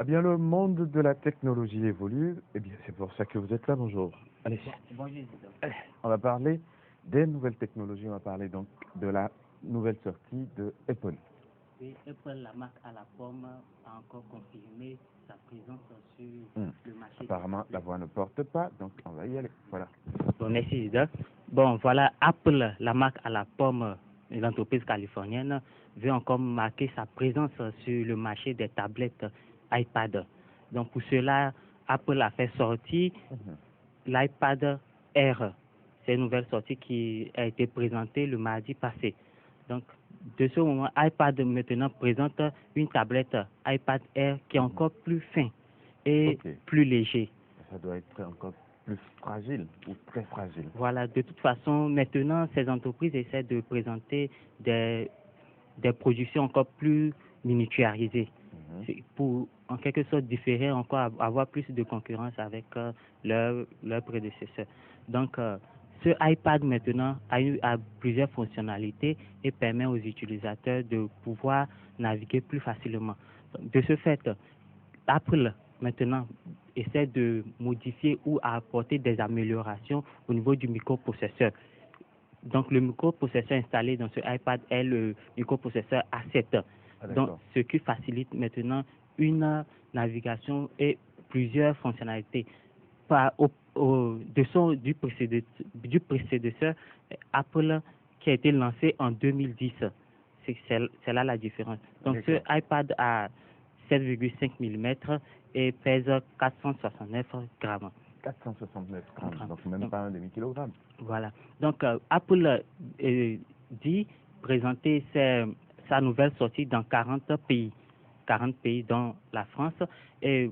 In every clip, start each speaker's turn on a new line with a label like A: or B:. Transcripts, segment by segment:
A: Ah bien, le monde de la technologie évolue. Eh bien, c'est pour ça que vous êtes là. Bonjour. Allez.
B: Bonjour.
A: Allez, on va parler des nouvelles technologies. On va parler donc de la nouvelle sortie de Apple.
B: Oui, Apple, la marque à la pomme, a encore confirmé sa présence sur le marché.
A: Apparemment, la voix ne porte pas, donc on va y aller. Voilà.
B: Bon, merci, Zidane. Bon, voilà, Apple, la marque à la pomme, l'entreprise californienne, veut encore marquer sa présence sur le marché des tablettes iPad. Donc, pour cela, Apple a fait sortir l'iPad Air. C'est une nouvelle sortie qui a été présentée le mardi passé. Donc, de ce moment, iPad maintenant présente une tablette iPad Air qui est encore plus fin et plus léger.
A: Ça doit être encore plus fragile ou très fragile.
B: Voilà, de toute façon, maintenant, ces entreprises essaient de présenter des productions encore plus miniaturisées pour, en quelque sorte, différer encore, avoir plus de concurrence avec leurs prédécesseurs. Donc, ce iPad maintenant a plusieurs fonctionnalités et permet aux utilisateurs de pouvoir naviguer plus facilement. De ce fait, Apple maintenant essaie de modifier ou apporter des améliorations au niveau du microprocesseur. Donc, le microprocesseur installé dans ce iPad est le microprocesseur A7. Donc, ce qui facilite maintenant une navigation et plusieurs fonctionnalités. Du précédesseur Apple qui a été lancé en 2010. C'est là la différence. Donc, ce iPad a 7,5 mm et pèse 469 grammes.
A: 469 grammes, donc même pas un demi-kilogramme.
B: Voilà. Donc, Apple dit présenter sa nouvelle sortie dans 40 pays. 40 pays, dont la France. Et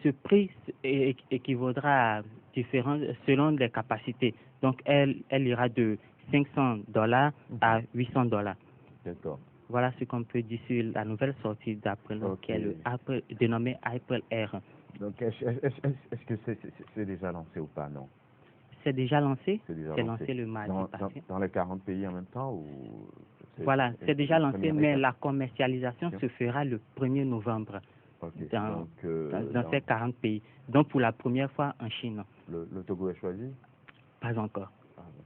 B: ce prix équivaudra à différents selon les capacités. Donc, elle ira de $500 à $800.
A: D'accord.
B: Voilà ce qu'on peut dire sur la nouvelle sortie d'Apple, qui est le dénommé Apple Air.
A: Donc, est-ce que c'est déjà lancé ou pas, non?
B: C'est déjà lancé.
A: C'est
B: lancé le mardi passé.
A: Dans les 40 pays en même temps ou
B: Voilà, c'est déjà lancé, mais la commercialisation se fera le 1er novembre dans ces 40 pays. Donc, pour la première fois en Chine.
A: Le Togo est choisi?
B: Pas encore.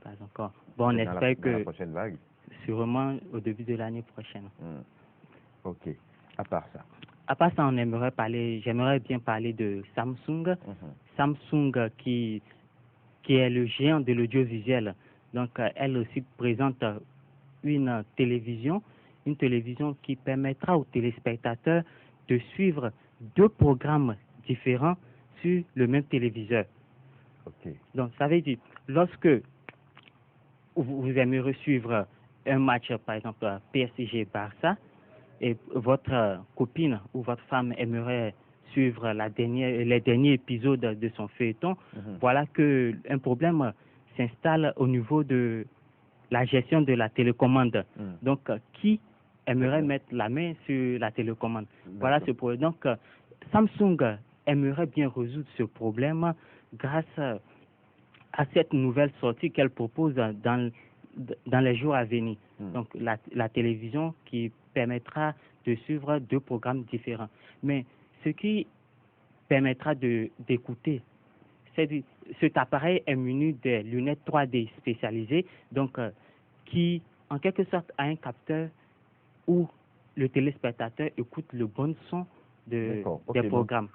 B: Pas encore. Bon, on espère que...
A: Dans la prochaine vague?
B: Sûrement au début de l'année prochaine.
A: Ok. À part ça?
B: À part ça, j'aimerais bien parler de Samsung. Samsung qui est le géant de l'audiovisuel. Donc, elle aussi présente une télévision qui permettra aux téléspectateurs de suivre 2 programmes différents sur le même téléviseur. Donc, ça veut dire, lorsque vous aimeriez suivre un match, par exemple, PSG-Barça, et votre copine ou votre femme aimerait suivre les derniers épisodes de son feuilleton, voilà qu'un problème s'installe au niveau de la gestion de la télécommande. Donc, qui aimerait mettre la main sur la télécommande? Voilà ce problème. Donc, Samsung aimerait bien résoudre ce problème grâce à cette nouvelle sortie qu'elle propose dans les jours à venir. Donc, la télévision qui permettra de suivre 2 programmes différents. Mais ce qui permettra d'écouter, cet appareil est muni des lunettes 3D spécialisées, donc qui, en quelque sorte, a un capteur où le téléspectateur écoute le bon son des programmes.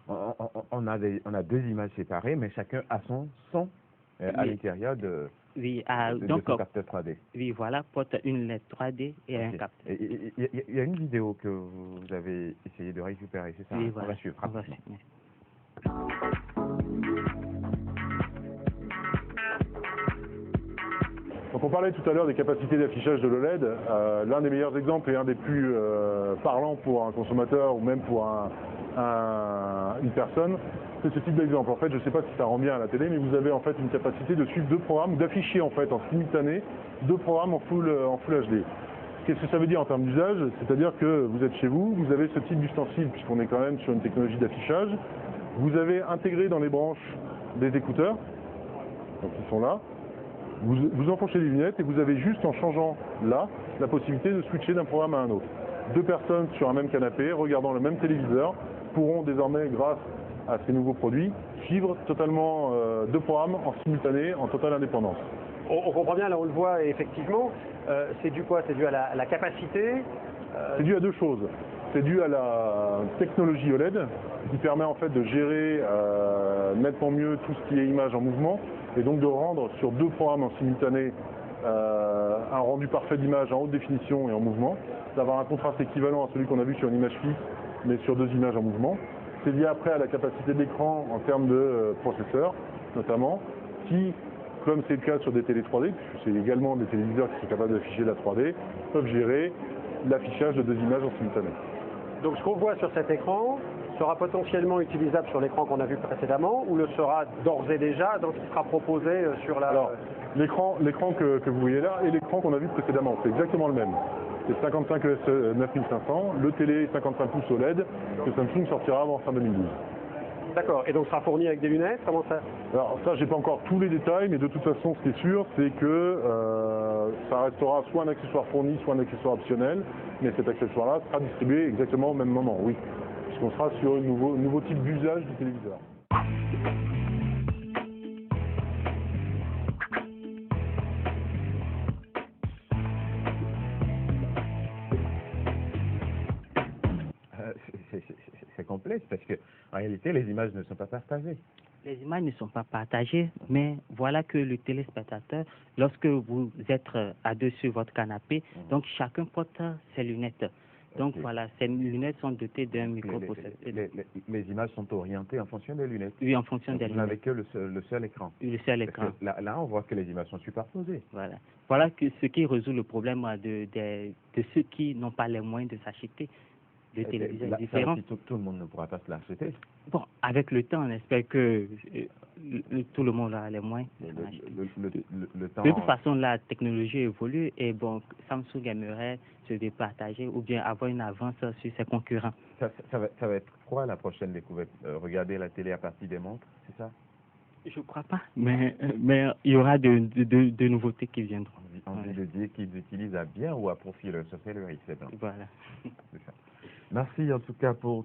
A: On a 2 images séparées, mais chacun a son son à l'intérieur de son capteur 3D.
B: Oui, voilà, porte une lunette 3D et un capteur.
A: Il y a une vidéo que vous avez essayé de récupérer, c'est ça?
B: Oui, voilà.
A: On va suivre rapidement.
C: Donc on parlait tout à l'heure des capacités d'affichage de l'OLED. L'un des meilleurs exemples et un des plus parlants pour un consommateur ou même pour une personne, c'est ce type d'exemple. En fait, je ne sais pas si ça rend bien à la télé, mais vous avez en fait une capacité de suivre 2 programmes, d'afficher en fait en simultané 2 programmes en full HD. Qu'est-ce que ça veut dire en termes d'usage? C'est-à-dire que vous êtes chez vous, vous avez ce type d'ustensile, puisqu'on est quand même sur une technologie d'affichage. Vous avez intégré dans les branches des écouteurs, donc ils sont là. Vous enfoncez les lunettes et vous avez juste en changeant là la possibilité de switcher d'un programme à un autre. 2 personnes sur un même canapé, regardant le même téléviseur, pourront désormais, grâce à ces nouveaux produits, suivre totalement 2 programmes en simultané, en totale indépendance.
D: On comprend bien, là on le voit, et effectivement, c'est dû quoi? C'est dû à la capacité
C: C'est dû à 2 choses. C'est dû à la technologie OLED qui permet en fait de gérer nettement mieux tout ce qui est image en mouvement et donc de rendre sur 2 programmes en simultané un rendu parfait d'image en haute définition et en mouvement, d'avoir un contraste équivalent à celui qu'on a vu sur une image fixe mais sur 2 images en mouvement. C'est lié après à la capacité d'écran en termes de processeurs notamment, qui, comme c'est le cas sur des télé 3D, puisque c'est également des téléviseurs qui sont capables d'afficher la 3D, peuvent gérer l'affichage de 2 images en simultané.
D: Donc ce qu'on voit sur cet écran sera potentiellement utilisable sur l'écran qu'on a vu précédemment ou le sera d'ores et déjà, donc il sera proposé sur la...
C: Alors, l'écran que vous voyez là et l'écran qu'on a vu précédemment, c'est exactement le même. C'est 55 ES 9500, le télé 55 pouces OLED que Samsung sortira avant fin 2012.
D: D'accord, et donc sera fourni avec des lunettes, comment ça?
C: Alors ça, j'ai pas encore tous les détails, mais de toute façon, ce qui est sûr, c'est que ça restera soit un accessoire fourni, soit un accessoire optionnel, mais cet accessoire-là sera distribué exactement au même moment, oui, puisqu'on sera sur un nouveau type d'usage du téléviseur.
A: C'est complexe parce que en réalité, les images ne sont pas partagées.
B: Les images ne sont pas partagées, mais voilà que le téléspectateur, lorsque vous êtes à deux sur votre canapé, donc chacun porte ses lunettes. Donc voilà, ces lunettes sont dotées d'un microprocesseur.
A: Les images sont orientées en fonction des lunettes.
B: Oui, en fonction des lunettes.
A: Vous n'avez que le seul écran.
B: Oui, le seul écran.
A: Là, on voit que les images sont superposées.
B: Voilà. Voilà ce qui résout le problème de ceux qui n'ont pas les moyens de s'acheter des téléviseurs différents.
A: Tout le monde ne pourra pas se l'acheter.
B: Bon, avec le temps, on espère que tout le monde aura les moyens de s'en acheter. De toute façon, la technologie évolue et bon, Samsung aimerait se départager ou bien avoir une avance sur ses concurrents.
A: Ça va être quoi la prochaine découverte? Regarder la télé à partir des montres, c'est ça?
B: Je crois pas, mais il y aura de nouveautés qui viendront.
A: Envie de dire qu'ils utilisent à bien ou à profit leur société.
B: Voilà.
A: Merci en tout cas pour